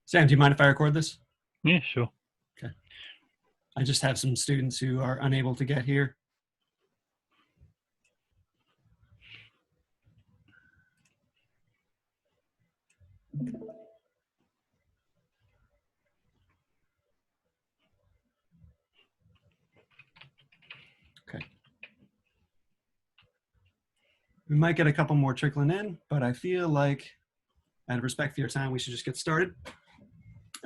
Sam, do you mind if I record this? Yeah, sure. Okay. I just have some students who are unable to get here. Okay. We might get a couple more trickling in, but I feel like, out of respect for your time, we should just get started.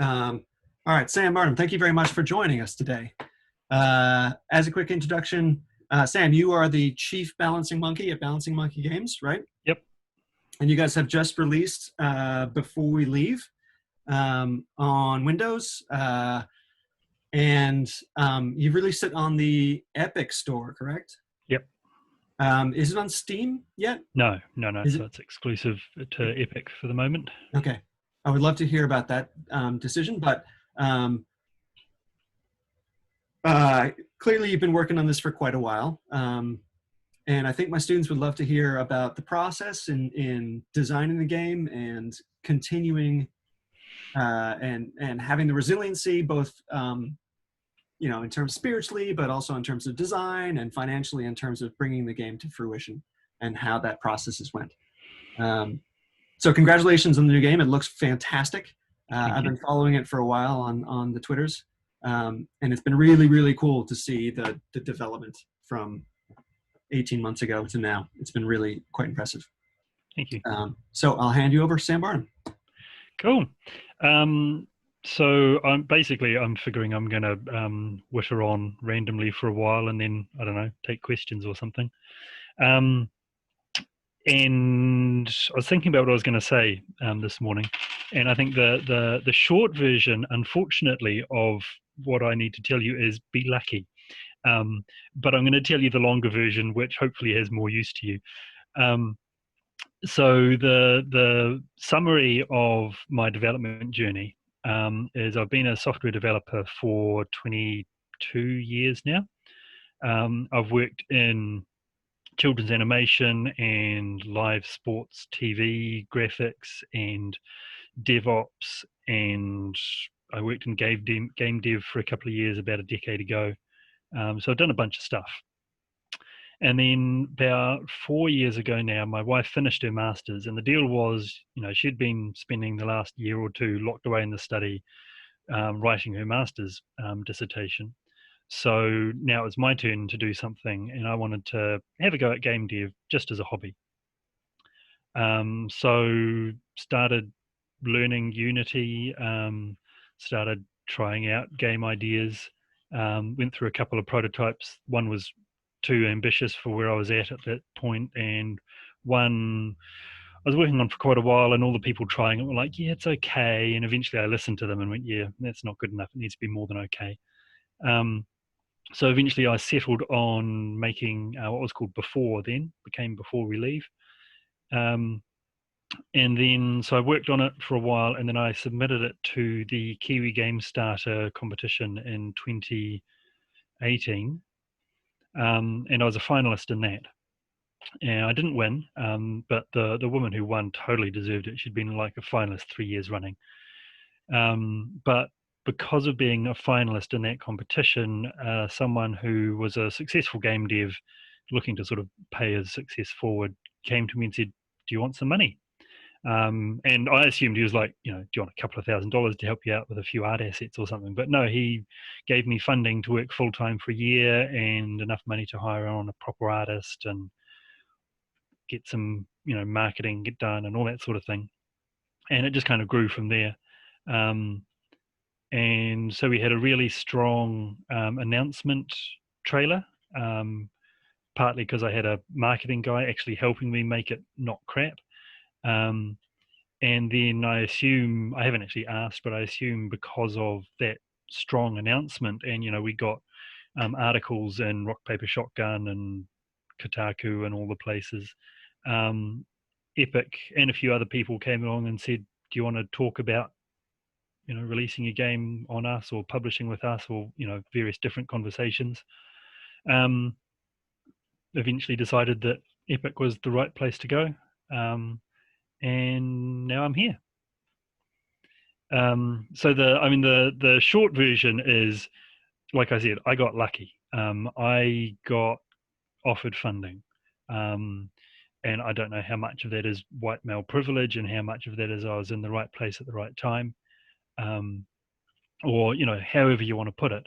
All right, Sam Barham, thank you very much for joining us today. As a quick introduction, Sam, you are the Chief Balancing Monkey at Balancing Monkey Games, right? Yep. And you guys have just released Before We Leave on Windows. And you've released it on the Epic Store, correct? Yep. Is it on Steam yet? No. Is So it? it's exclusive to Epic for the moment. Okay. I would love to hear about that decision, but clearly you've been working on this for quite a while. And I think my students would love to hear about the process in designing the game and continuing and having the resiliency, both in terms spiritually, but also in terms of design and financially in terms of bringing the game to fruition and how that process has went. So congratulations on the new game. It looks fantastic. I've been following it for a while on the Twitters. And it's been really, really cool to see the development from 18 months ago to now. It's been really quite impressive. Thank you. So I'll hand you over to Sam Barham. Cool. So I'm figuring I'm going to witter on randomly for a while and then, I don't know, take questions or something. And I was thinking about what I was going to say this morning. And I think the short version, unfortunately, of what I need to tell you is be lucky. But I'm going to tell you the longer version, which hopefully has more use to you. So the summary of my development journey is I've been a software developer for 22 years now. I've worked in children's animation and live sports TV graphics and DevOps, and I worked in game dev for a couple of years about a decade ago. So I've done a bunch of stuff. And then about 4 years ago now, my wife finished her master's, and the deal was, she'd been spending the last year or two locked away in the study, writing her master's dissertation. So now it was my turn to do something, and I wanted to have a go at game dev just as a hobby. So started learning Unity, started trying out game ideas, went through a couple of prototypes. One was too ambitious for where I was at that point, and one I was working on for quite a while, and all the people trying it were like, yeah, it's okay. And eventually I listened to them and went, yeah, that's not good enough. It needs to be more than okay. So eventually I settled on making what was called became Before We Leave. And then, so I worked on it for a while, and then I submitted it to the Kiwi Game Starter competition in 2018. And I was a finalist in that. And I didn't win, but the woman who won totally deserved it. She'd been like a finalist 3 years running. But because of being a finalist in that competition, someone who was a successful game dev looking to sort of pay his success forward came to me and said, do you want some money? And I assumed he was like, do you want a couple of $1,000s to help you out with a few art assets or something? But no, he gave me funding to work full time for a year and enough money to hire on a proper artist and get some, marketing get done and all that sort of thing. And it just kind of grew from there. And so we had a really strong announcement trailer, partly because I had a marketing guy actually helping me make it not crap. And then I haven't actually asked, but I assume because of that strong announcement, and we got articles in Rock Paper Shotgun and Kotaku and all the places, Epic and a few other people came along and said, do you want to talk about releasing a game on us or publishing with us, or various different conversations. Eventually decided that Epic was the right place to go, and now I'm here. So the short version is, like I said, I got lucky. I got offered funding. Um, and I don't know how much of that is white male privilege and how much of that is I was in the right place at the right time, um, or however you want to put it.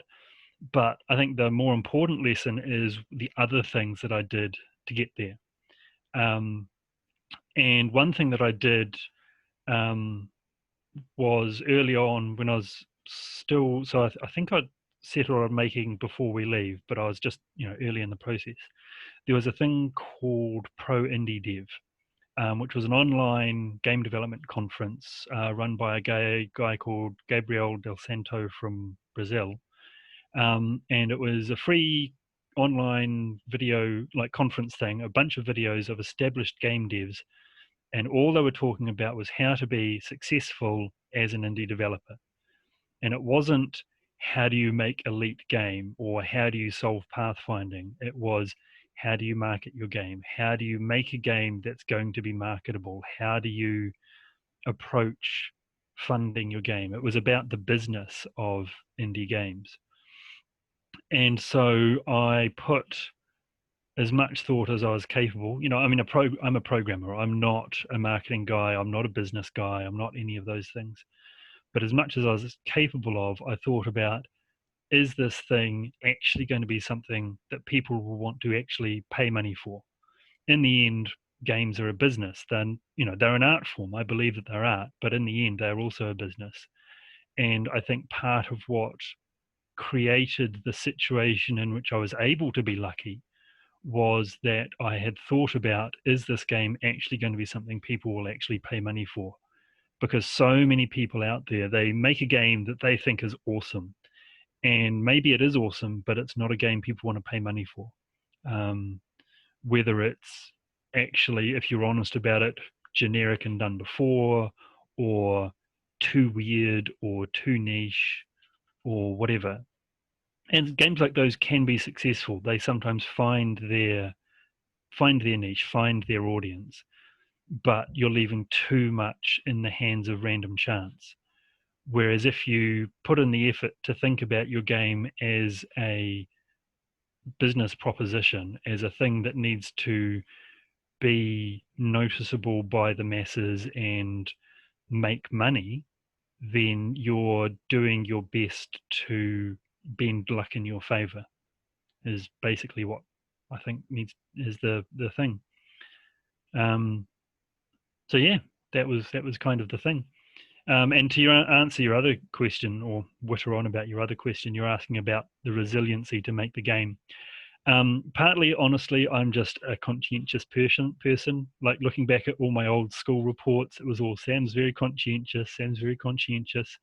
But I think the more important lesson is the other things that I did to get there. Um, and one thing that I did um, was early on when I was still, so I think I'd settled on making Before We Leave, but I was just early in the process. There was a thing called Pro Indie Dev, which was an online game development conference run by a guy called Gabriel Del Santo from Brazil. And it was a free online video like conference thing, a bunch of videos of established game devs. And all they were talking about was how to be successful as an indie developer. And it wasn't how do you make elite game or how do you solve pathfinding. It was how do you market your game? How do you make a game that's going to be marketable? How do you approach funding your game? It was about the business of indie games. And so I put as much thought as I was capable. I'm a programmer. I'm not a marketing guy. I'm not a business guy. I'm not any of those things. But as much as I was capable of, I thought about, is this thing actually going to be something that people will want to actually pay money for? In the end, games are a business. Then, they're an art form. I believe that they're art, but in the end, they're also a business. And I think part of what created the situation in which I was able to be lucky was that I had thought about, is this game actually going to be something people will actually pay money for? Because so many people out there, they make a game that they think is awesome. And maybe it is awesome, but it's not a game people want to pay money for. Whether it's actually, if you're honest about it, generic and done before, or too weird, or too niche, or whatever. And games like those can be successful. They sometimes find their niche, find their audience, but you're leaving too much in the hands of random chance. Whereas if you put in the effort to think about your game as a business proposition, as a thing that needs to be noticeable by the masses and make money, then you're doing your best to bend luck in your favor, is basically what I think is the thing. So yeah, that was kind of the thing. And to answer your other question, or witter on about your other question, you're asking about the resiliency to make the game. Partly, honestly, I'm just a conscientious person. Like looking back at all my old school reports, it was all Sam's very conscientious. Sam's very conscientious.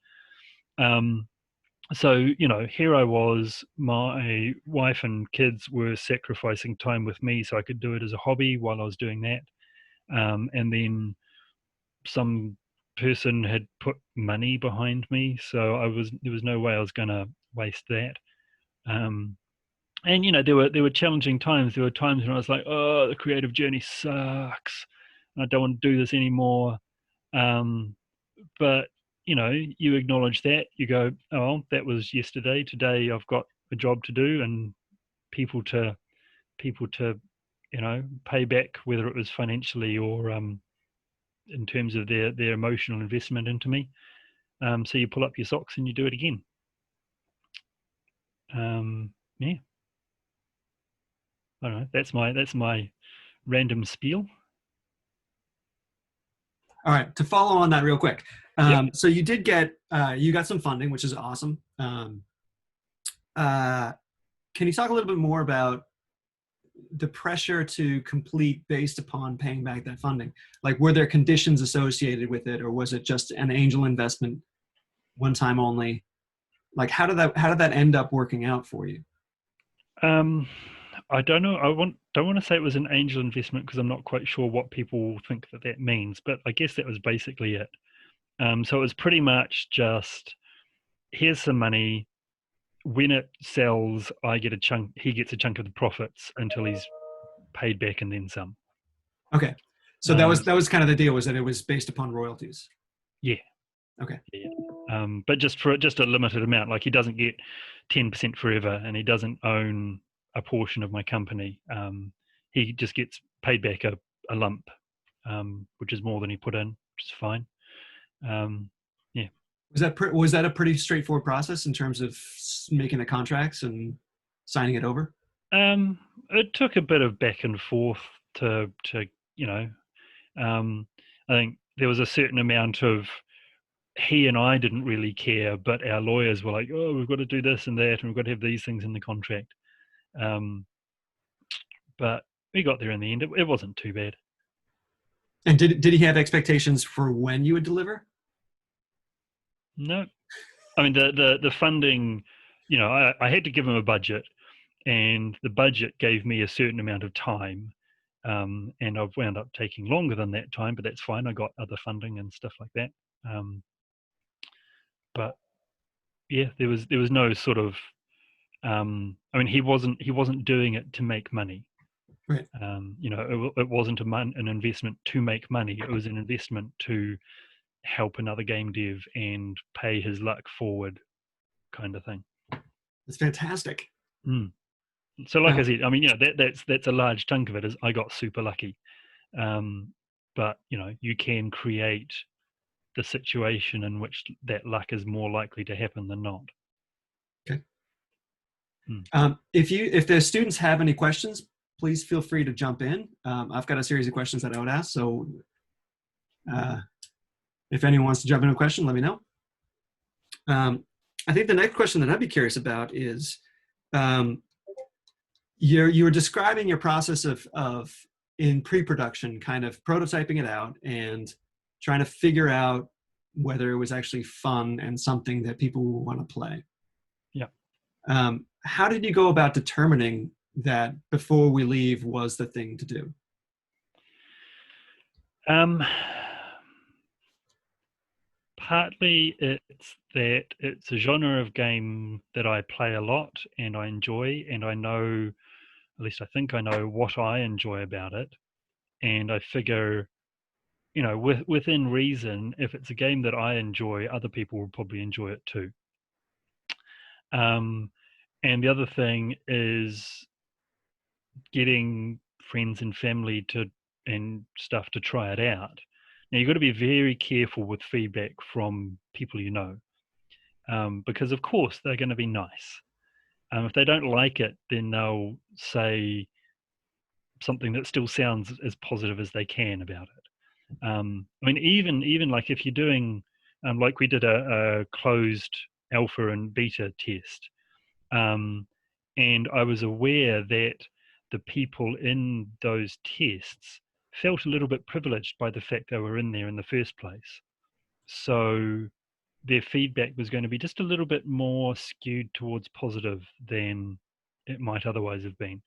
So here I was. My wife and kids were sacrificing time with me so I could do it as a hobby while I was doing that. And then some person had put money behind me, so there was no way I was going to waste that. And there were challenging times. There were times when I was like, oh, the creative journey sucks. I don't want to do this anymore. But you acknowledge that. You go, oh, that was yesterday. Today I've got a job to do and people to pay back, whether it was financially or in terms of their emotional investment into me. So you pull up your socks and you do it again. Yeah. I don't know. That's my random spiel. All right, to follow on that real quick. Yep. So you did get, you got some funding, which is awesome. Can you talk a little bit more about the pressure to complete based upon paying back that funding? Like, were there conditions associated with it, or was it just an angel investment, one time only? Like, how did that end up working out for you? I don't know. Don't want to say it was an angel investment because I'm not quite sure what people think that means, but I guess that was basically it. So it was pretty much just, here's some money. When it sells, I get a chunk. He gets a chunk of the profits until he's paid back and then some. Okay, so that was kind of the deal, was that it was based upon royalties. Yeah. Okay. Yeah. But just a limited amount. Like he doesn't get 10% forever, and he doesn't own a portion of my company. He just gets paid back a lump, which is more than he put in, which is fine. Um, yeah. Was that a pretty straightforward process in terms of making the contracts and signing it over? It took a bit of back and forth to you know. Um, I think there was a certain amount of he and I didn't really care, but our lawyers were like, "Oh, we've got to do this and that, and we've got to have these things in the contract." Um, but we got there in the end. It wasn't too bad. And did he have expectations for when you would deliver? No, I mean the funding. I had to give him a budget, and the budget gave me a certain amount of time. And I've wound up taking longer than that time, but that's fine. I got other funding and stuff like that. Um, but yeah, there was no sort of. I mean, he wasn't doing it to make money. Right. It wasn't an investment to make money. It was an investment to help another game dev and pay his luck forward, kind of thing. That's fantastic. Mm. So, like I Uh, said, I mean, that's a large chunk of it. Is I got super lucky, um, but you can create the situation in which that luck is more likely to happen than not. okay. Mm. If the students have any questions, please feel free to jump in. I've got a series of questions that I would ask. So uh, if anyone wants to jump in a question, let me know. I think the next question that I'd be curious about is um, you were describing your process of in pre-production, kind of prototyping it out and trying to figure out whether it was actually fun and something that people will want to play. Yeah. How did you go about determining that before we leave was the thing to do? Um, Partly it's that it's a genre of game that I play a lot and I enjoy, and I know, at least I think I know what I enjoy about it. And I figure, within reason, if it's a game that I enjoy, other people will probably enjoy it too. Um, and the other thing is getting friends and family and stuff to try it out. Now you've got to be very careful with feedback from people because of course they're going to be nice. If they don't like it, then they'll say something that still sounds as positive as they can about it. I mean, even like if you're doing, like we did a closed alpha and beta test, um, and I was aware that the people in those tests felt a little bit privileged by the fact they were in there in the first place. So their feedback was going to be just a little bit more skewed towards positive than it might otherwise have been.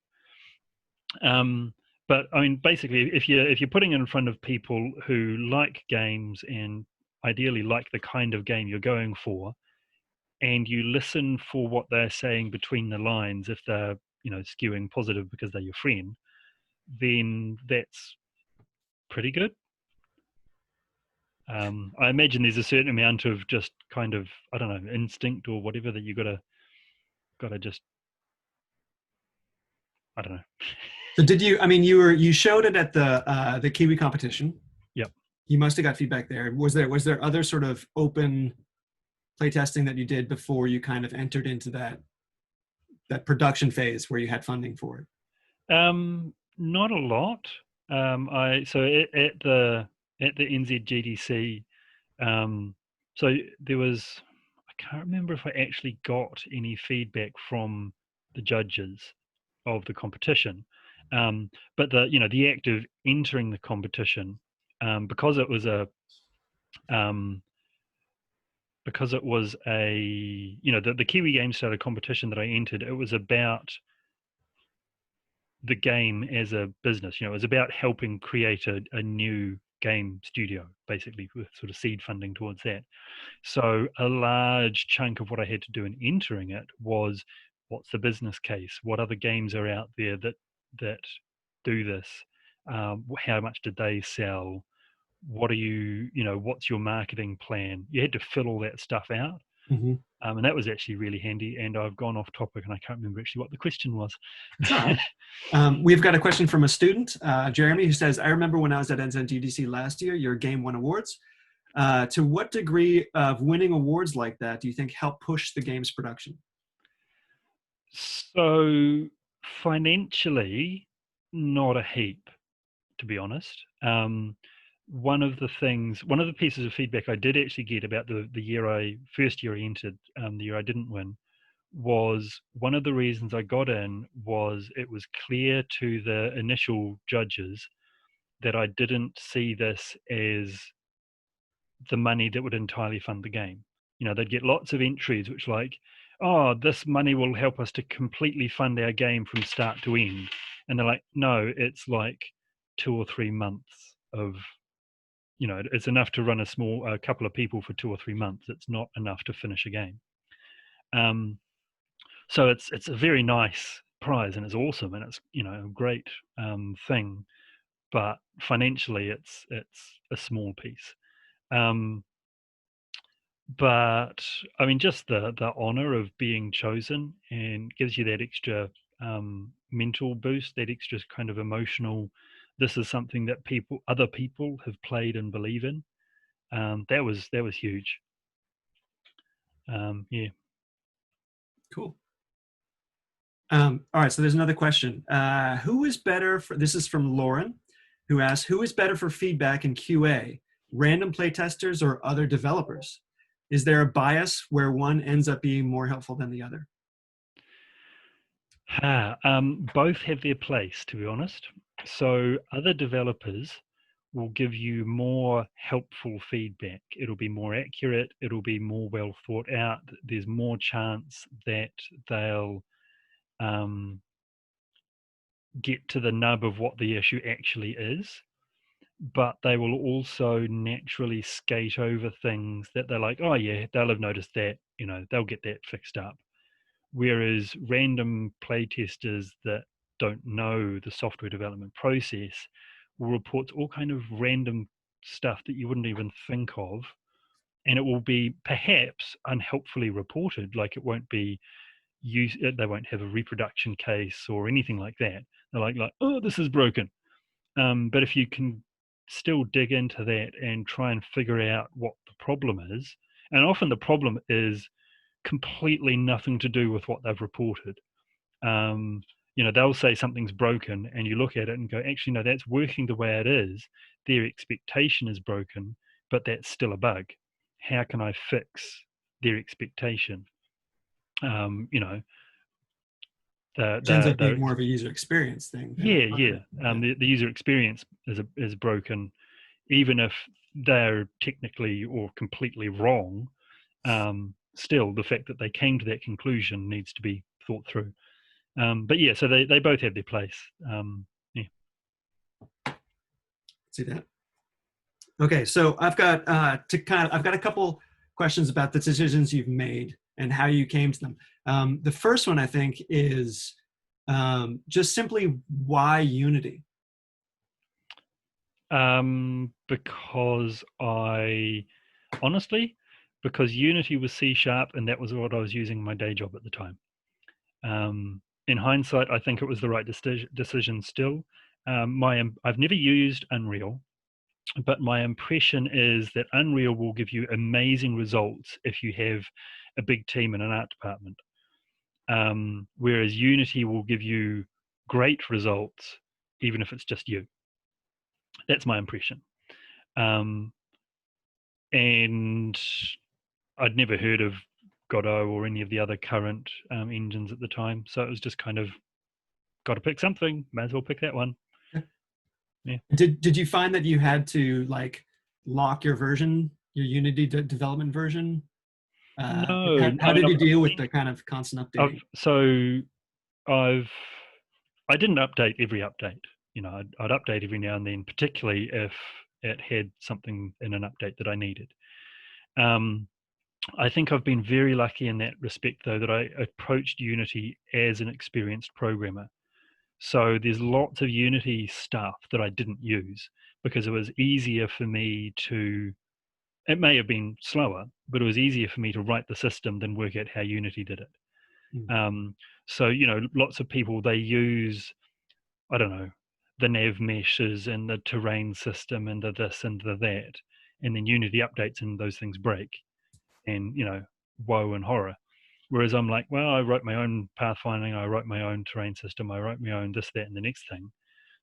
But I mean, basically, if you're putting it in front of people who like games and ideally like the kind of game you're going for, and you listen for what they're saying between the lines, if they're skewing positive because they're your friend, then that's pretty good. I imagine there's a certain amount of just kind of, I don't know, instinct or whatever that you gotta just, I don't know. So did you? I mean, you showed it at the Kiwi competition. Yep. You must have got feedback there. Was there other sort of open playtesting that you did before you kind of entered into that production phase where you had funding for it? Not a lot. I so at the NZGDC, so there was, I can't remember if I actually got any feedback from the judges of the competition, but the act of entering the competition, because it was a um, because it was a the Kiwi Game Starter competition that I entered. It was about the game as a business. It was about helping create a new game studio, basically, with sort of seed funding towards that. So a large chunk of what I had to do in entering it was, what's the business case? What other games are out there that do this? How much did they sell? what are you, what's your marketing plan? You had to fill all that stuff out. Hmm. And that was actually really handy. And I've gone off topic and I can't remember actually what the question was. It's all right. We've got a question from a student, Jeremy, who says, I remember when I was at NZGDC last year, your game won awards. To what degree of winning awards like that do you think help push the game's production? So financially, not a heap, to be honest. One of the pieces of feedback I did actually get about the first year I entered, the year I didn't win, was one of the reasons I got in was it was clear to the initial judges that I didn't see this as the money that would entirely fund the game. They'd get lots of entries which like, oh, this money will help us to completely fund our game from start to end. And they're like, no, it's like 2 or 3 months of, it's enough to run a couple of people for 2 or 3 months. It's not enough to finish a game. So it's a very nice prize and it's awesome and it's a great thing, but financially it's a small piece. But I mean, just the honor of being chosen and gives you that extra mental boost, that extra kind of emotional. This is something that other people have played and believe in. That was huge. Yeah. Cool. All right, so there's another question. Who is better for, this is from Lauren, who asks, who is better for feedback in QA, random playtesters or other developers? Is there a bias where one ends up being more helpful than the other? Both have their place, to be honest. So other developers will give you more helpful feedback. It'll be more accurate. It'll be more well thought out. There's more chance that they'll get to the nub of what the issue actually is. But they will also naturally skate over things that they're like, oh yeah, they'll have noticed that. They'll get that fixed up. Whereas random playtesters that don't know the software development process will report all kind of random stuff that you wouldn't even think of, and it will be perhaps unhelpfully reported. Like it won't be used, they won't have a reproduction case or anything like that. They're like, oh, this is broken. But if you can still dig into that and try and figure out what the problem is, and often the problem is completely nothing to do with what they've reported. They'll say something's broken and you look at it and go, actually, no, that's working the way it is. Their expectation is broken, but that's still a bug. How can I fix their expectation? The, Which ends up being the more of a user experience thing than yeah, yeah. The user experience is broken, even if they're technically or completely wrong. Still, the fact that they came to that conclusion needs to be thought through. But yeah, so they both have their place. Yeah. See that. Okay, so I've got I've got a couple questions about the decisions you've made and how you came to them. The first one I think is just simply why Unity. Because because Unity was C# and that was what I was using my day job at the time. In hindsight, I think it was the right decision still. I've never used Unreal, but my impression is that Unreal will give you amazing results if you have a big team and an art department. Whereas Unity will give you great results even if it's just you. That's my impression. And I'd never heard of Godot or any of the other current engines at the time, so it was just kind of, got to pick something, might as well pick that one. Yeah. Did you find that you had to like lock your version, your Unity development version? No, How did you deal with the kind of constant updating? I didn't update every update. I'd update every now and then, particularly if it had something in an update that I needed. I think I've been very lucky in that respect, though, that I approached Unity as an experienced programmer. So there's lots of Unity stuff that I didn't use, because it was easier for me to, it may have been slower, but it was easier for me to write the system than work out how Unity did it. Mm. So, lots of people, they use, I don't know, the nav meshes and the terrain system and the this and the that, and then Unity updates and those things break, and woe and horror. Whereas I'm like, well, I wrote my own pathfinding, I wrote my own terrain system, I wrote my own this, that, and the next thing.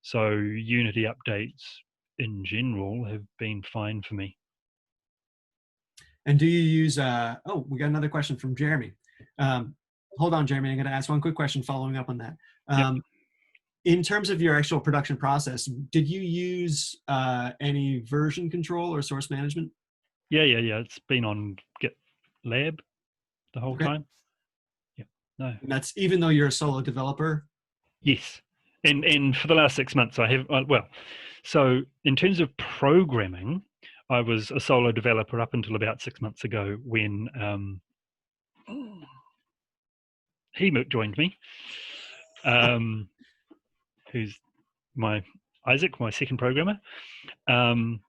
So Unity updates in general have been fine for me. And do you use, oh, we got another question from Jeremy. Hold on, Jeremy, I'm gonna ask one quick question following up on that. Yep. In terms of your actual production process, did you use any version control or source management? Yeah. It's been on GitLab the whole Okay. time. Yeah. No. And that's even though you're a solo developer? Yes. And for the last 6 months, I have, well, so in terms of programming, I was a solo developer up until about 6 months ago when he joined me, who's Isaac, my second programmer. But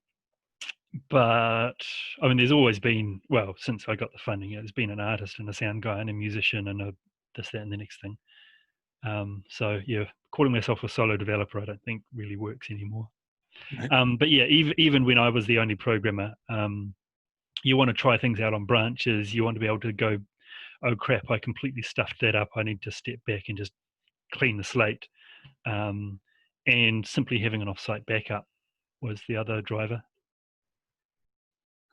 I mean, there's always been, well, since I got the funding, there's been an artist and a sound guy and a musician and a this, that, and the next thing. So yeah, calling myself a solo developer, I don't think really works anymore. Right. But yeah, even when I was the only programmer, you want to try things out on branches. You want to be able to go, oh crap, I completely stuffed that up. I need to step back and just clean the slate. And simply having an offsite backup was the other driver.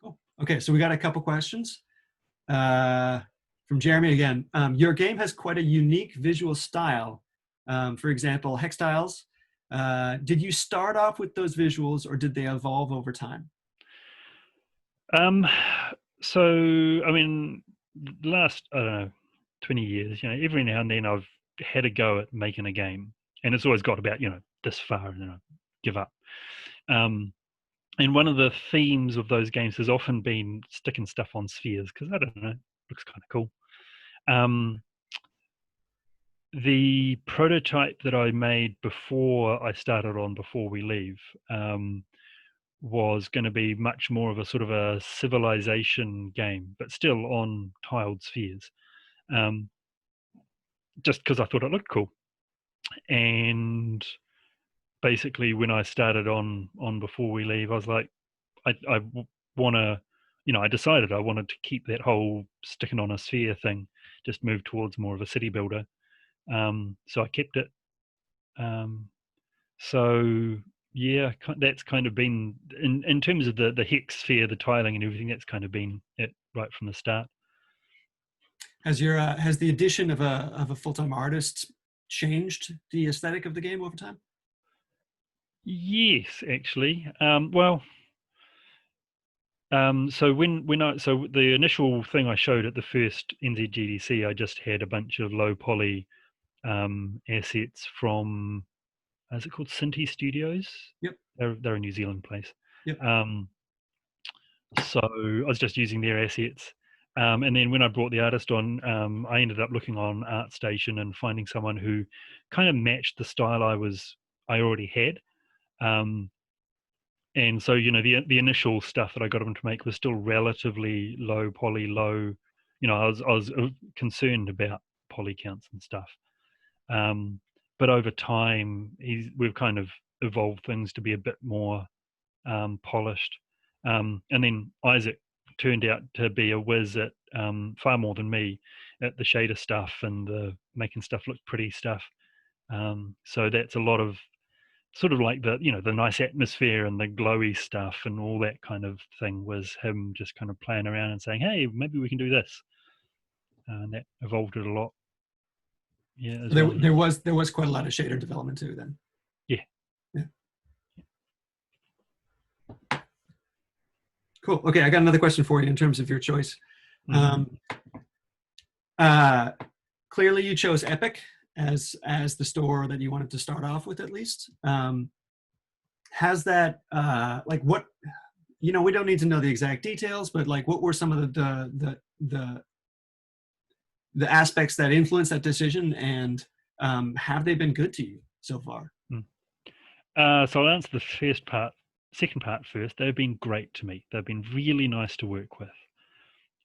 Cool. Okay, so we got a couple questions. From Jeremy again. Your game has quite a unique visual style. For example, hex tiles. Did you start off with those visuals or did they evolve over time? So, I mean, the last, I don't know, 20 years, every now and then I've had a go at making a game, and it's always got about, this far and then I give up. And one of the themes of those games has often been sticking stuff on spheres because, I don't know, looks kind of cool. The prototype that I made before I started on Before We Leave was going to be much more of a sort of a civilization game, but still on tiled spheres, just because I thought it looked cool. And basically, when I started on Before We Leave, I was like, I want to, I decided I wanted to keep that whole sticking on a sphere thing, just move towards more of a city builder. So I kept it. So yeah, that's kind of been in terms of the hex sphere, the tiling and everything. That's kind of been it right from the start. Has the addition of a full-time artist changed the aesthetic of the game over time? Yes, actually. So so the initial thing I showed at the first NZGDC, I just had a bunch of low poly assets from, is it called Cinti Studios? Yep. They're a New Zealand place. Yep. So I was just using their assets. And then when I brought the artist on, I ended up looking on ArtStation and finding someone who kind of matched the style I already had. And so, the initial stuff that I got him to make was still relatively low poly, low. I was concerned about poly counts and stuff. But over time, we've kind of evolved things to be a bit more polished. And then Isaac turned out to be a whiz at far more than me at the shader stuff and the making stuff look pretty stuff. So that's a lot of sort of like the nice atmosphere and the glowy stuff and all that kind of thing was him just kind of playing around and saying, hey, maybe we can do this. And that evolved it a lot. Yeah, There was quite a lot of shader development too then. Yeah. Cool. Okay, I got another question for you in terms of your choice. Mm-hmm. Clearly you chose Epic as the store that you wanted to start off with, at least. Has that like what, we don't need to know the exact details, but like what were some of the aspects that influenced that decision, and have they been good to you so far? So I'll answer the first part second part first. They've been great to me. They've been really nice to work with.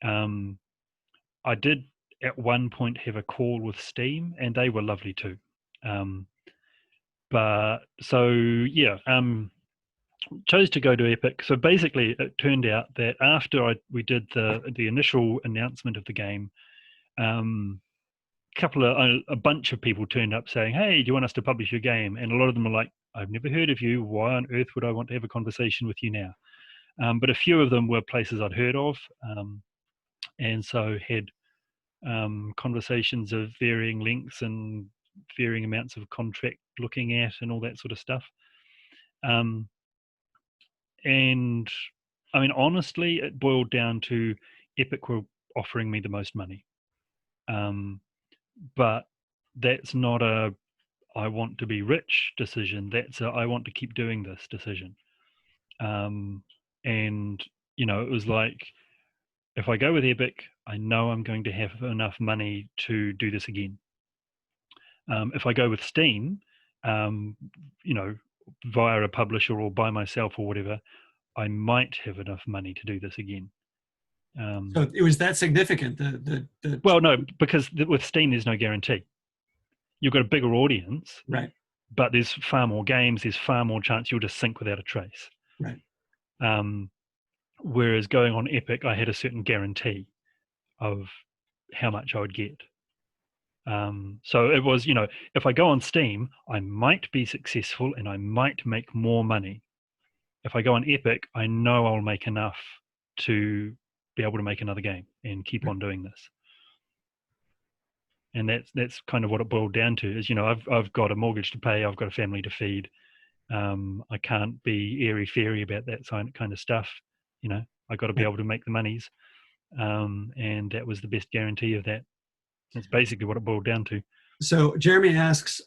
I did at one point have a call with Steam, and they were lovely too. But so yeah, chose to go to Epic. So basically, it turned out that after we did the initial announcement of the game, a bunch of people turned up saying, "Hey, do you want us to publish your game?" And a lot of them were like, "I've never heard of you. Why on earth would I want to have a conversation with you now?" But a few of them were places I'd heard of, and so had conversations of varying lengths and varying amounts of contract looking at and all that sort of stuff. And I mean, honestly, it boiled down to Epic were offering me the most money. But that's not a I want to be rich decision. That's a I want to keep doing this decision. And, it was like, if I go with Epic, I know I'm going to have enough money to do this again. If I go with Steam, via a publisher or by myself or whatever, I might have enough money to do this again. So it was that significant. Well, no, because with Steam, there's no guarantee. You've got a bigger audience, right? But there's far more games. There's far more chance you'll just sink without a trace. Right. Whereas going on Epic, I had a certain guarantee of how much I would get. So it was, if I go on Steam, I might be successful and I might make more money. If I go on Epic, I know I'll make enough to be able to make another game and keep on doing this. And that's kind of what it boiled down to is, I've got a mortgage to pay, I've got a family to feed. I can't be airy-fairy about that kind of stuff. I got to be able to make the monies. And that was the best guarantee of that. That's basically what it boiled down to. So Jeremy asks,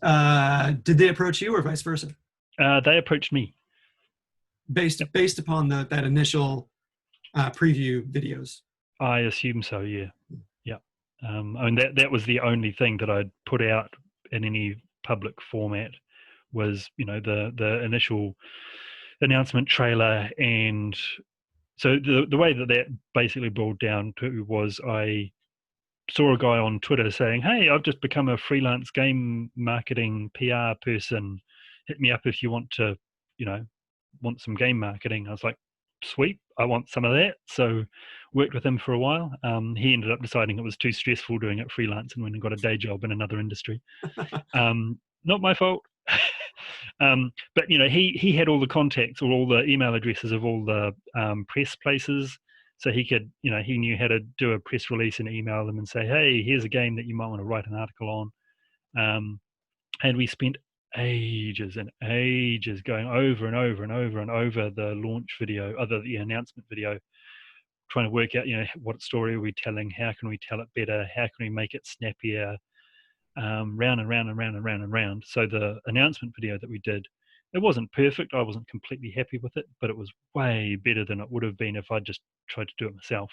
did they approach you or vice versa? They approached me. Based upon that initial preview videos? I assume so, yeah. Yeah. I mean, that was the only thing that I'd put out in any public format was, the initial announcement trailer. And so the way that basically boiled down to was I saw a guy on Twitter saying, "Hey, I've just become a freelance game marketing PR person. Hit me up if you want to, want some game marketing." I was like, "Sweet, I want some of that." So worked with him for a while. He ended up deciding it was too stressful doing it freelance and went and got a day job in another industry. Not my fault. But he had all the contacts or all the email addresses of all the press places. So he could, he knew how to do a press release and email them and say, "Hey, here's a game that you might want to write an article on." And we spent ages and ages going over and over and over and over the launch video, the announcement video, trying to work out, what story are we telling? How can we tell it better? How can we make it snappier? Round and round and round and round and round. So the announcement video that we did, it wasn't perfect. I wasn't completely happy with it, but it was way better than it would have been if I just tried to do it myself.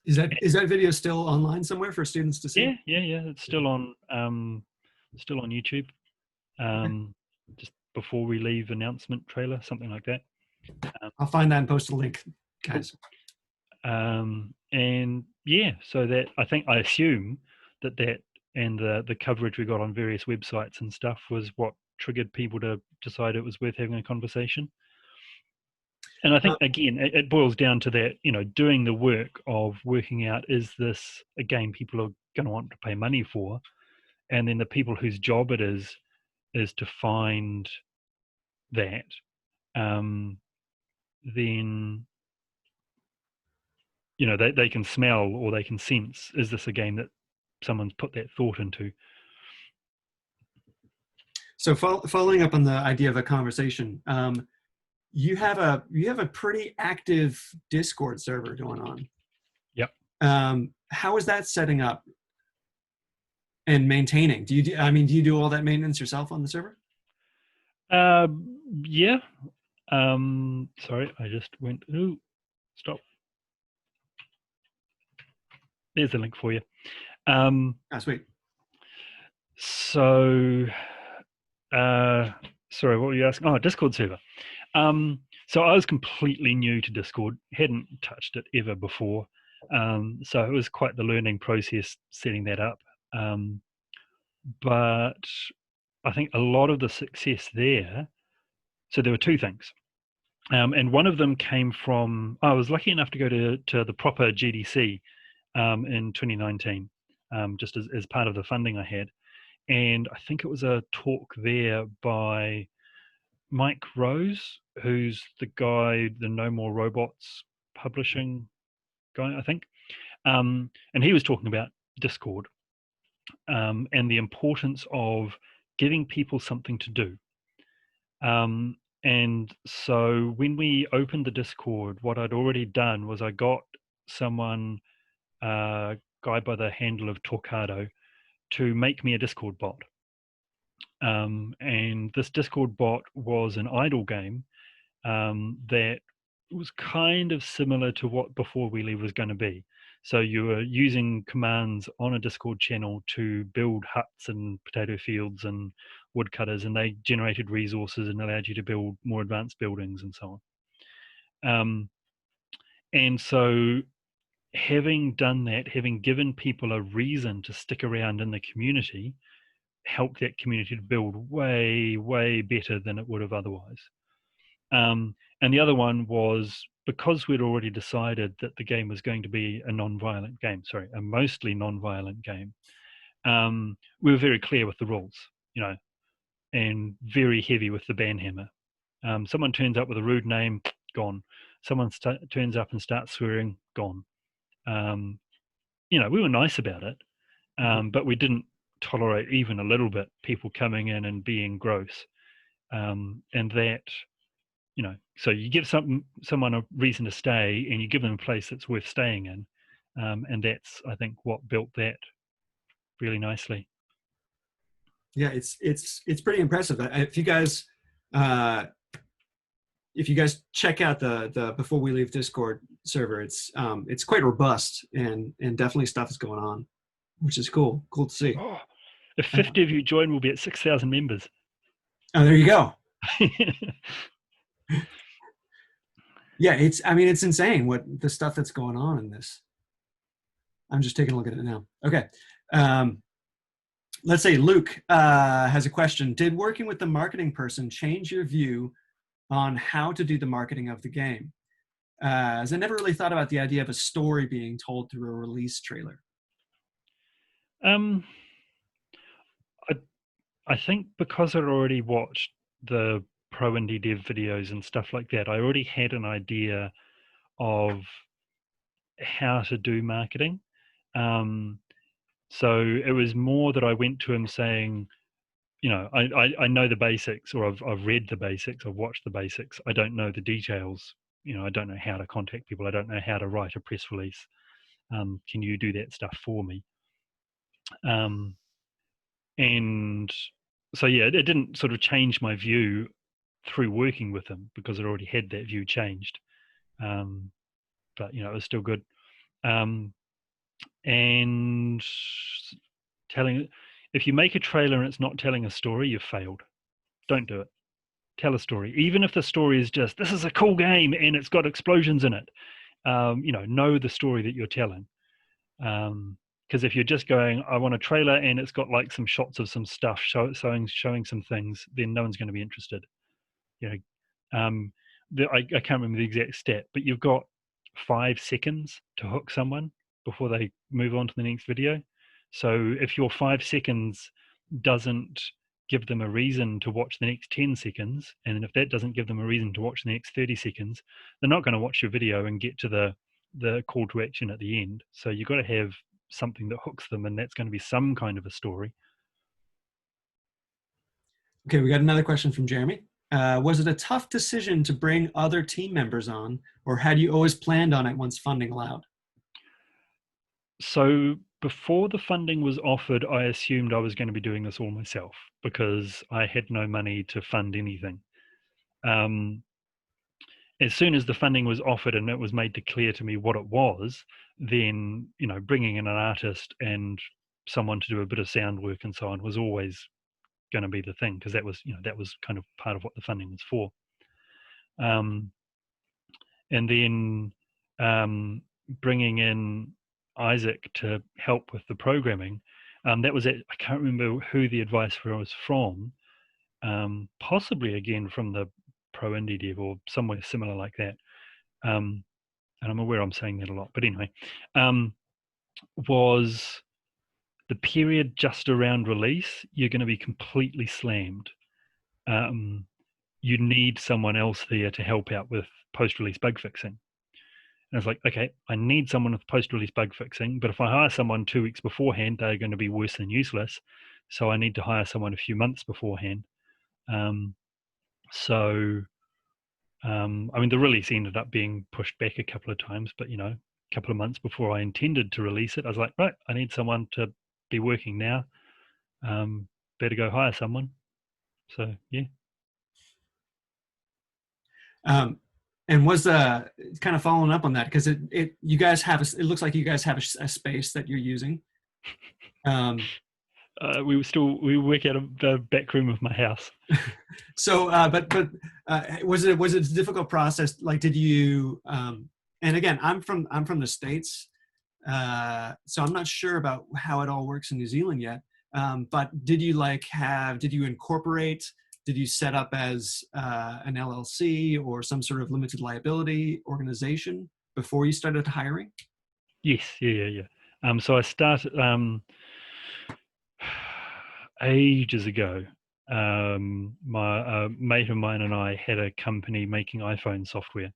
Is that video still online somewhere for students to see? Yeah. It's still on YouTube. Just before we leave announcement trailer, something like that. I'll find that and post a link, guys. And yeah, so that I assume that and the coverage we got on various websites and stuff was what triggered people to decide it was worth having a conversation. And I think, again, it boils down to that, doing the work of working out, is this a game people are going to want to pay money for? And then the people whose job it is to find that, then, they can smell or they can sense, is this a game that someone's put that thought into? So following up on the idea of a conversation, you have a pretty active Discord server going on. Yep. How is that setting up and maintaining? Do you do all that maintenance yourself on the server? Yeah. Sorry, I just went. Ooh, stop. There's a link for you. Sweet. So Sorry, what were you asking? Oh, Discord server. So I was completely new to Discord, hadn't touched it ever before. So it was quite the learning process setting that up. Um, but I think a lot of the success there, so there were two things. And one of them came from, I was lucky enough to go to the proper GDC in 2019, just as part of the funding I had. And I think it was a talk there by Mike Rose, who's the guy, the No More Robots publishing guy, I think. And he was talking about Discord and the importance of giving people something to do. And so when we opened the Discord, what I'd already done was I got someone, a guy by the handle of Torcado, to make me a Discord bot. And this Discord bot was an idle game that was kind of similar to what Before We Leave was going to be. So you were using commands on a Discord channel to build huts and potato fields and woodcutters, and they generated resources and allowed you to build more advanced buildings and so on. And so having done that, having given people a reason to stick around in the community, helped that community to build way, way better than it would have otherwise. And the other one was because we'd already decided that the game was going to be a non-violent game, sorry, a mostly non-violent game. We were very clear with the rules, and very heavy with the ban hammer. Someone turns up with a rude name, gone. Someone turns up and starts swearing, gone. We were nice about it, but we didn't tolerate even a little bit people coming in and being gross. And that, so you give someone a reason to stay, and you give them a place that's worth staying in, and that's, I think, what built that really nicely. Yeah, it's pretty impressive. If you guys check out the Before We Leave Discord server, it's quite robust, and definitely stuff is going on, which is cool to see. Oh, if 50 of you join, we'll be at 6,000 members. Oh, there you go. Yeah, it's insane what the stuff that's going on in this. I'm just taking a look at it now. Okay. Let's say Luke has a question. Did working with the marketing person change your view on how to do the marketing of the game? As I never really thought about the idea of a story being told through a release trailer. I think because I'd already watched the pro indie dev videos and stuff like that, I already had an idea of how to do marketing. So it was more that I went to him saying, I know the basics, or I've read the basics, I've watched the basics. I don't know the details. I don't know how to contact people. I don't know how to write a press release. Can you do that stuff for me? And so, yeah, it didn't sort of change my view through working with him because I already had that view changed. But, it was still good. And if you make a trailer and it's not telling a story, you've failed. Don't do it. Tell a story. Even if the story is just, this is a cool game and it's got explosions in it. Know the story that you're telling. Because if you're just going, I want a trailer and it's got like some shots of some stuff showing some things, then no one's going to be interested. I can't remember the exact stat, but you've got 5 seconds to hook someone before they move on to the next video. So if your 5 seconds doesn't give them a reason to watch the next 10 seconds, and if that doesn't give them a reason to watch the next 30 seconds, they're not going to watch your video and get to the call to action at the end. So you've got to have something that hooks them, and that's going to be some kind of a story. Okay, we got another question from Jeremy. Was it a tough decision to bring other team members on, or had you always planned on it once funding allowed? So before the funding was offered, I assumed I was going to be doing this all myself because I had no money to fund anything. As soon as the funding was offered and it was made clear to me what it was, then, bringing in an artist and someone to do a bit of sound work and so on was always going to be the thing, because that was kind of part of what the funding was for. And then bringing in Isaac to help with the programming. That was it. I can't remember who the advice was from. Possibly again from the Pro Indie Dev or somewhere similar like that. And I'm aware I'm saying that a lot, but anyway, was the period just around release, you're going to be completely slammed. You need someone else there to help out with post-release bug fixing. And I was like, okay, I need someone with post-release bug fixing, but if I hire someone 2 weeks beforehand, they're going to be worse than useless. So I need to hire someone a few months beforehand. I mean, the release ended up being pushed back a couple of times, but a couple of months before I intended to release it, I was like, right, I need someone to be working now. Better go hire someone. So yeah. And was kind of following up on that, because you guys have it looks like you guys have a space that you're using. We work out of the back room of my house. So, but was it a difficult process? Like, did you? And again, I'm from the States, so I'm not sure about how it all works in New Zealand yet. But did you incorporate? Did you set up as an LLC or some sort of limited liability organization before you started hiring? Yes, yeah. So I started ages ago. My mate of mine and I had a company making iPhone software.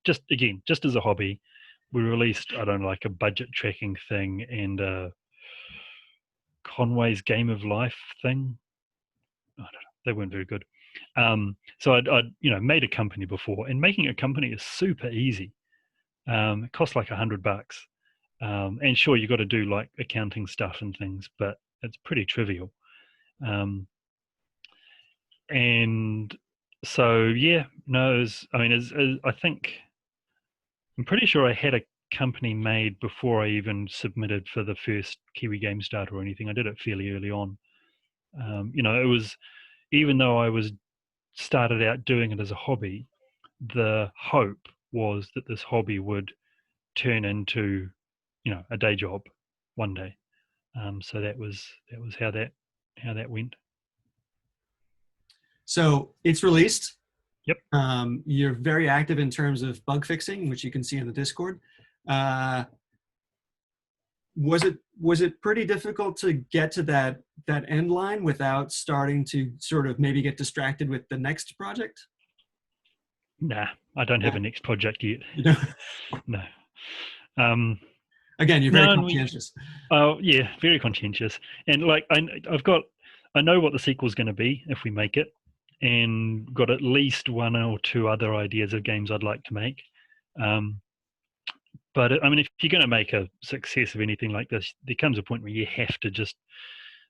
Just as a hobby. We released, I don't know, like a budget tracking thing and a Conway's Game of Life thing. I don't know, they weren't very good. So I'd made a company before, and making a company is super easy. It costs like $100. And sure, you got to do like accounting stuff and things, but it's pretty trivial. And so yeah, no, I think I'm pretty sure I had a company made before I even submitted for the first Kiwi Game Start or anything. I did it fairly early on. It was, even though I was started out doing it as a hobby, the hope was that this hobby would turn into, a day job one day. So that was how that went. So it's released. Yep. You're very active in terms of bug fixing, which you can see in the Discord. Was it pretty difficult to get to that end line without starting to sort of maybe get distracted with the next project? Nah, I don't have a next project yet. No. Again, you're very conscientious. Oh yeah, very conscientious. And like I know what the sequel's going to be if we make it, and got at least one or two other ideas of games I'd like to make. But I mean, if you're going to make a success of anything like this, there comes a point where you have to just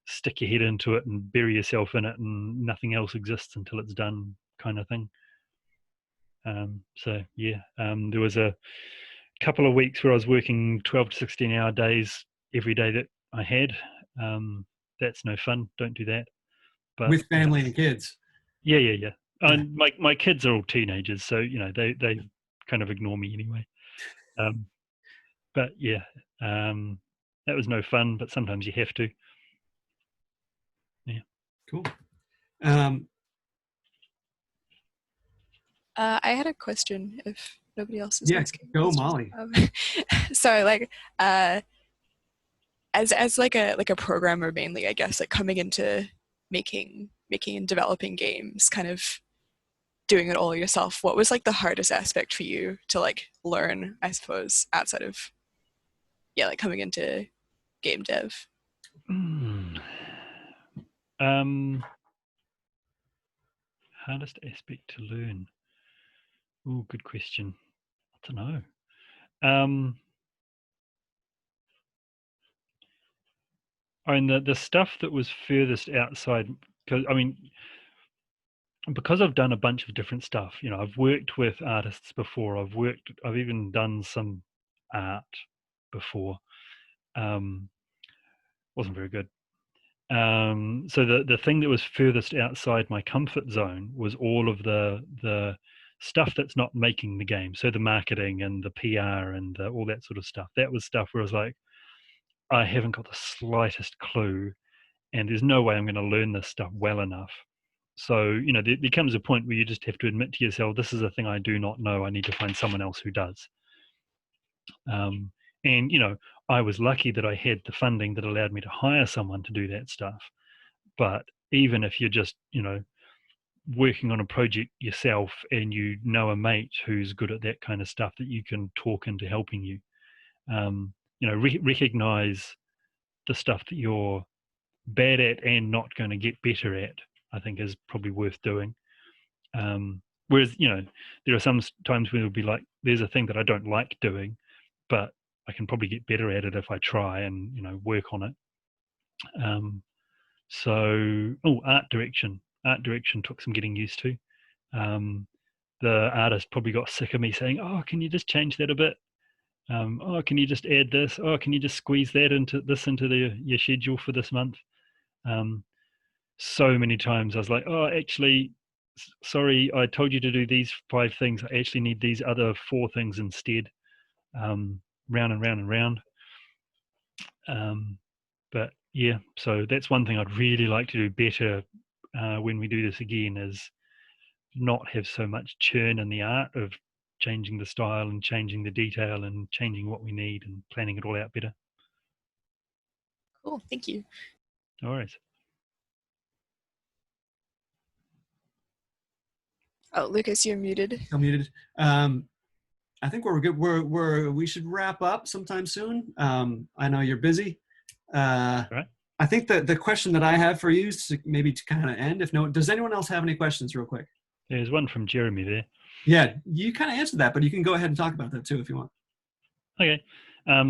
stick your head into it and bury yourself in it, and nothing else exists until it's done, kind of thing. So yeah, there was a couple of weeks where I was working 12 to 16-hour days every day that I had. That's no fun. Don't do that. But with family and kids. Yeah. And my kids are all teenagers, so they kind of ignore me anyway. But yeah, that was no fun. But sometimes you have to. Yeah. Cool. I had a question if nobody else is asking. Go Molly. So like as like a programmer mainly, I guess, like coming into making and developing games, kind of doing it all yourself, what was like the hardest aspect for you to like learn, I suppose, outside of like coming into game dev? Hardest aspect to learn. Oh, good question. I don't know. I mean, the stuff that was furthest outside, because I've done a bunch of different stuff. I've worked with artists before. I've even done some art before. Wasn't very good. So the thing that was furthest outside my comfort zone was all of the stuff that's not making the game. So the marketing and the PR and all that sort of stuff. That was stuff where I was like, I haven't got the slightest clue, and there's no way I'm going to learn this stuff well enough. So, there comes a point where you just have to admit to yourself, this is a thing I do not know. I need to find someone else who does. Um, and, I was lucky that I had the funding that allowed me to hire someone to do that stuff. But even if you're just, working on a project yourself and you know a mate who's good at that kind of stuff that you can talk into helping you, recognize the stuff that you're bad at and not going to get better at, I think is probably worth doing. Whereas, there are some times when it'll be like, there's a thing that I don't like doing, but I can probably get better at it if I try and, work on it. Art direction. Art direction took some getting used to. The artist probably got sick of me saying, oh, can you just change that a bit? Oh, can you just add this? Oh, can you just squeeze that into your schedule for this month? So many times I was like, oh, actually, sorry, I told you to do these 5 things. I actually need these other 4 things instead. Round and round and round. But yeah, so that's one thing I'd really like to do better when we do this again, is not have so much churn in the art of changing the style and changing the detail and changing what we need and planning it all out better. Cool, thank you. No worries. Oh, Lucas, you're muted. I'm muted. I think we're good. We should wrap up sometime soon. I know you're busy. Right. I think that the question that I have for you is to kind of end. If no, does anyone else have any questions real quick? There's one from Jeremy there. Yeah, you kind of answered that, but you can go ahead and talk about that too if you want. Okay.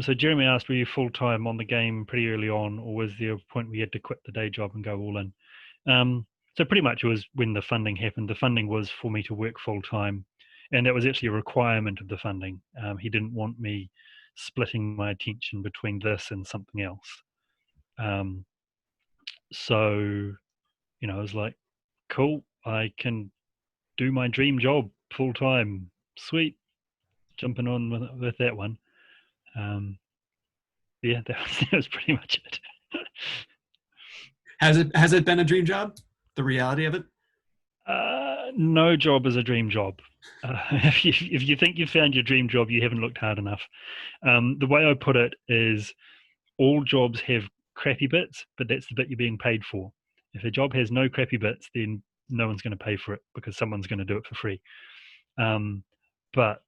So Jeremy asked, were you full-time on the game pretty early on, or was there a point where you had to quit the day job and go all in? So pretty much it was when the funding happened. The funding was for me to work full-time, and that was actually a requirement of the funding. He didn't want me splitting my attention between this and something else. So, I was like, cool, I can do my dream job full-time. Sweet. Jumping on with that one. Yeah, that was pretty much it. Has it been a dream job? The reality of it? No job is a dream job. If you think you've found your dream job, you haven't looked hard enough. The way I put it is, all jobs have crappy bits, but that's the bit you're being paid for. If a job has no crappy bits, then no one's going to pay for it because someone's going to do it for free. But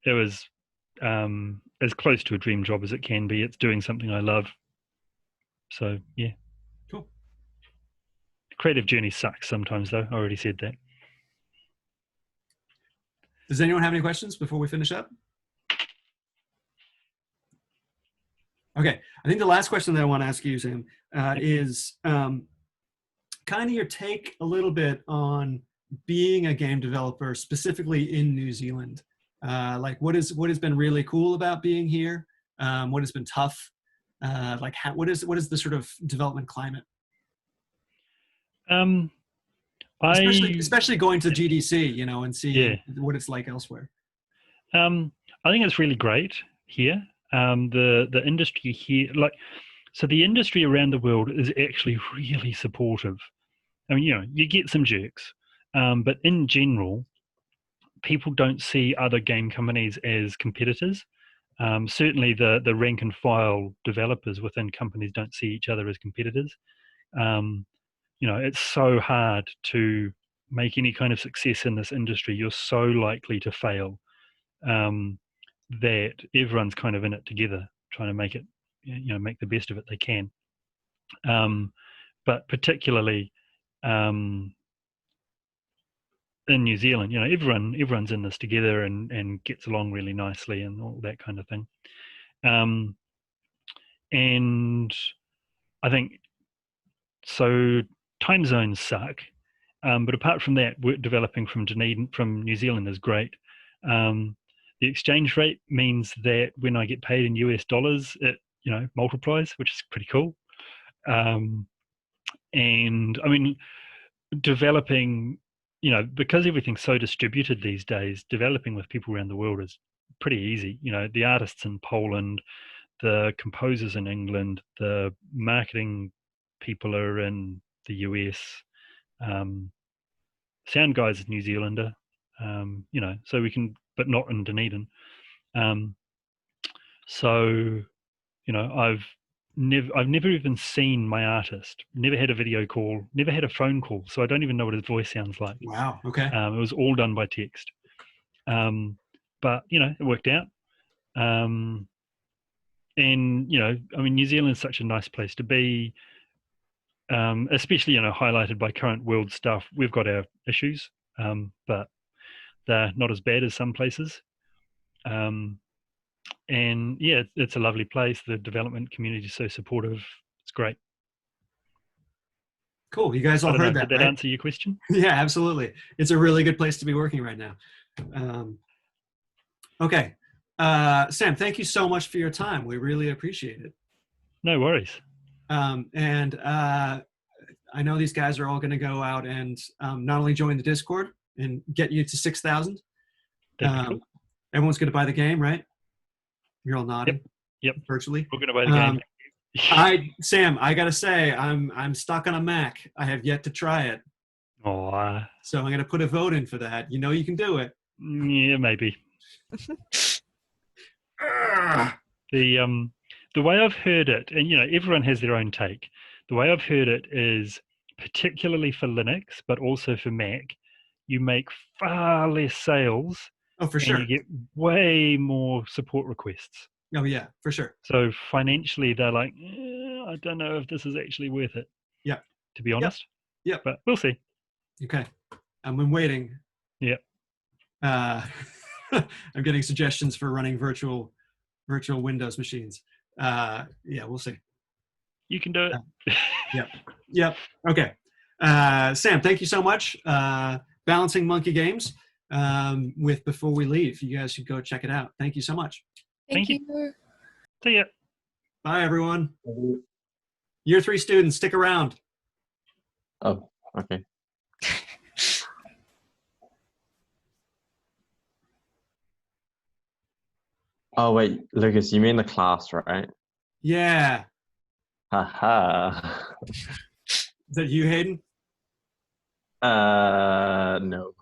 it was as close to a dream job as it can be. It's doing something I love. So yeah. Cool. The creative journey sucks sometimes, though. I already said that. Does anyone have any questions before we finish up? Okay, I think the last question that I want to ask you, Sam, is kind of your take a little bit on being a game developer, specifically in New Zealand. Like what has been really cool about being here? What has been tough? What is the sort of development climate? Especially going to GDC, and seeing what it's like elsewhere. I think it's really great here. The industry here, so the industry around the world is actually really supportive. I mean, you get some jerks, but in general, people don't see other game companies as competitors. Certainly the rank and file developers within companies don't see each other as competitors. It's so hard to make any kind of success in this industry. You're so likely to fail that everyone's kind of in it together, trying to make it, make the best of it they can. But particularly in New Zealand, everyone's in this together and gets along really nicely and all that kind of thing. And I think so. Time zones suck, but apart from that, developing from Dunedin, from New Zealand is great. The exchange rate means that when I get paid in US dollars, it multiplies, which is pretty cool. And I mean, developing, you know, because everything's so distributed these days, developing with people around the world is pretty easy. You know, the artists in Poland, the composers in England, the marketing people are in the US, sound guy's a New Zealander, you know, so we can, but not in Dunedin. So, you know, I've never even seen my artist, never had a video call, never had a phone call, so I don't even know what his voice sounds like. Wow. Okay. It was all done by text. But, you know, it worked out. And, you know, I mean, New Zealand's such a nice place to be, especially, you know, highlighted by current world stuff. We've got our issues, but they're not as bad as some places. And yeah, it's a lovely place. The development community is so supportive. It's great. Cool. You guys all heard that, Did that right? answer your question? Yeah, absolutely. It's a really good place to be working right now. Okay. Sam, thank you so much for your time. We really appreciate it. No worries. And I know these guys are all going to go out and not only join the Discord and get you to 6,000. Cool. Everyone's going to buy the game, right? You're all nodding. Yep. Virtually. We're going to buy the game. Sam, I gotta say, I'm stuck on a Mac. I have yet to try it. Oh, So I'm gonna put a vote in for that. You know you can do it. Yeah, maybe. The way I've heard it, and you know, everyone has their own take. The way I've heard it is, particularly for Linux, but also for Mac, you make far less sales. Oh, for and sure. You get way more support requests. Oh, yeah, for sure. So financially, they're like, I don't know if this is actually worth it. Yeah. To be honest. Yep. But we'll see. Okay. I'm waiting. Yeah. I'm getting suggestions for running virtual Windows machines. Yeah, we'll see. You can do it. Yep. Okay. Sam, thank you so much. Balancing Monkey Games with Before We Leave. You guys should go check it out. Thank you so much. Thank you. See ya. Bye, everyone. Year 3 students, stick around. Oh, okay. Oh, wait, Lucas, you mean the class, right? Yeah. Haha. Is that you, Hayden? No.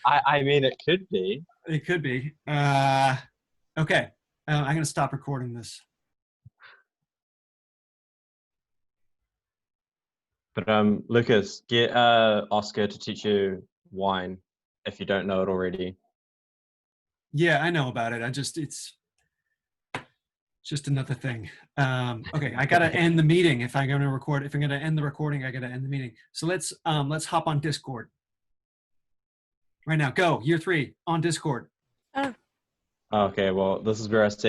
I mean, it could be. It could be. Okay. I'm going to stop recording this. But Lucas, get Oscar to teach you wine if you don't know it already. Yeah, I know about it. It's just another thing. Okay, I got to end the meeting if I'm going to record. If I'm going to end the recording, I got to end the meeting. So let's hop on Discord. Right now, go. Year 3 on Discord. Okay, well, this is where I say